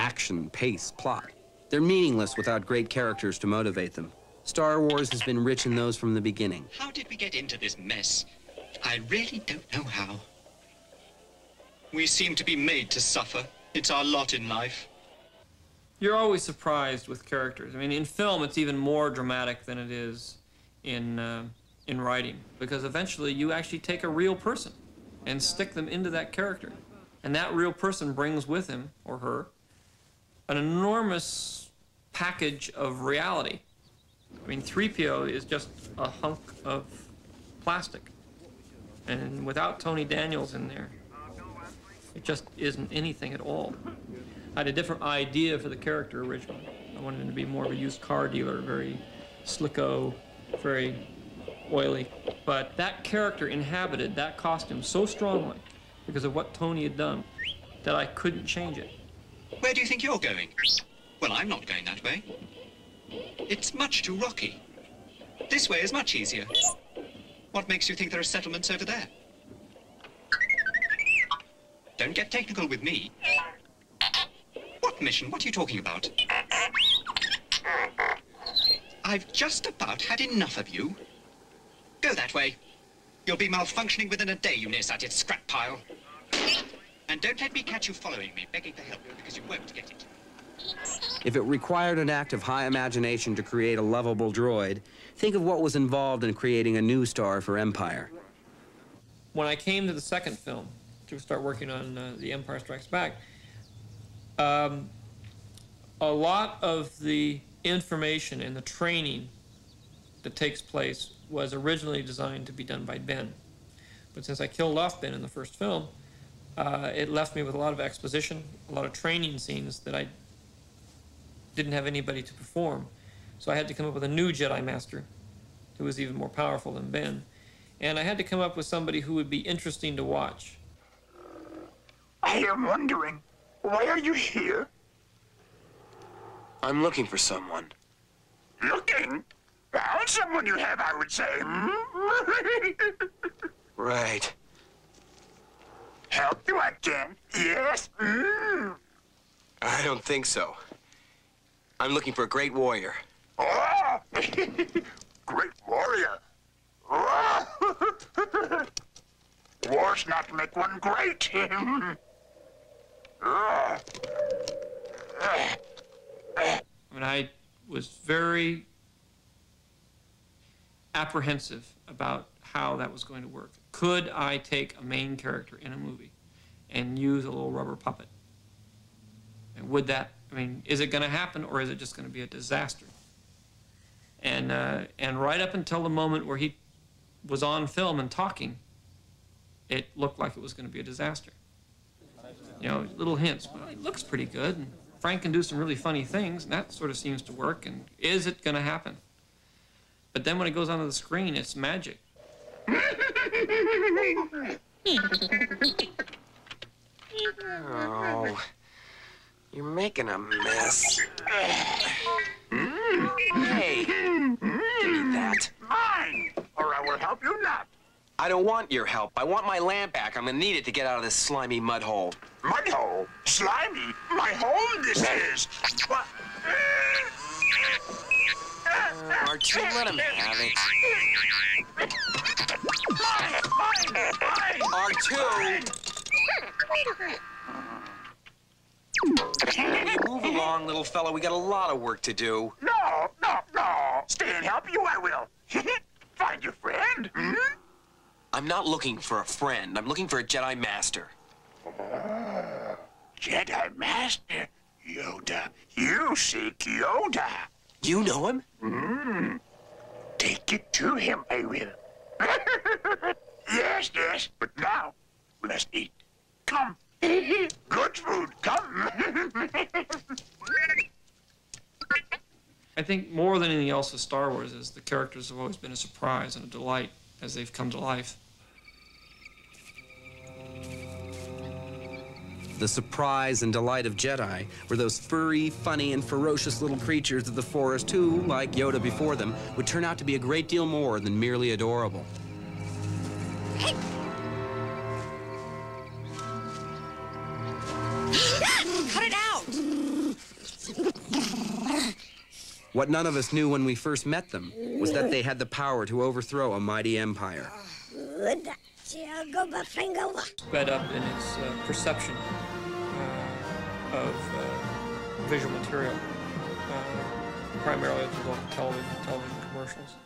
action, pace, plot. They're meaningless without great characters to motivate them. Star Wars has been rich in those from the beginning. How did we get into this mess? I really don't know how. We seem to be made to suffer. It's our lot in life. You're always surprised with characters. I mean, in film, it's even more dramatic than it is in writing, because eventually you actually take a real person and stick them into that character. And that real person brings with him, or her, an enormous package of reality. I mean, Threepio is just a hunk of plastic. And without Tony Daniels in there, it just isn't anything at all. I had a different idea for the character originally. I wanted him to be more of a used car dealer, very slicko, very oily. But that character inhabited that costume so strongly because of what Tony had done that I couldn't change it. Where do you think you're going? Well, I'm not going that way. It's much too rocky. This way is much easier. What makes you think there are settlements over there? Don't get technical with me. What mission? What are you talking about? I've just about had enough of you. Go that way. You'll be malfunctioning within a day, you nearsighted scrap pile. And don't let me catch you following me, begging for help, because you won't get it. If it required an act of high imagination to create a lovable droid, think of what was involved in creating a new star for Empire. When I came to the second film, to start working on The Empire Strikes Back, a lot of the information and the training that takes place was originally designed to be done by Ben. But since I killed off Ben in the first film, it left me with a lot of exposition, a lot of training scenes that I didn't have anybody to perform. So I had to come up with a new Jedi Master who was even more powerful than Ben. And I had to come up with somebody who would be interesting to watch. I am wondering, why are you here? I'm looking for someone. Looking? Found someone you have, I would say. Right. Help you again? Yes? I don't think so. I'm looking for a great warrior. Oh! Great warrior. Oh. Wars not make one great. I mean, I was very apprehensive about how that was going to work. Could I take a main character in a movie and use a little rubber puppet? And would that, I mean, is it going to happen, or is it just going to be a disaster? And right up until the moment where he was on film and talking, it looked like it was going to be a disaster. You know, little hints, but it looks pretty good, and Frank can do some really funny things, and that sort of seems to work, and is it going to happen? But then when it goes onto the screen, it's magic. Oh, you're making a mess. Hey, give me that. Mine, or I will help you not. I don't want your help. I want my lamp back. I'm gonna need it to get out of this slimy mud hole. Mud hole? Slimy? My hole this is. What? R2, let him have it. Mine! R2! Move along, little fella. We got a lot of work to do. No. Stay and help you, I will. Find your friend. I'm not looking for a friend. I'm looking for a Jedi Master. Jedi Master? Yoda. You seek Yoda. You know him? Take it to him, I will. Yes. But now, let's eat. Come. Good food, come. I think more than anything else with Star Wars is the characters have always been a surprise and a delight as they've come to life. The surprise and delight of Jedi were those furry, funny, and ferocious little creatures of the forest who, like Yoda before them, would turn out to be a great deal more than merely adorable. Cut it out! What none of us knew when we first met them was that they had the power to overthrow a mighty empire. Sped up in its perception of visual material, primarily as a result of television commercials.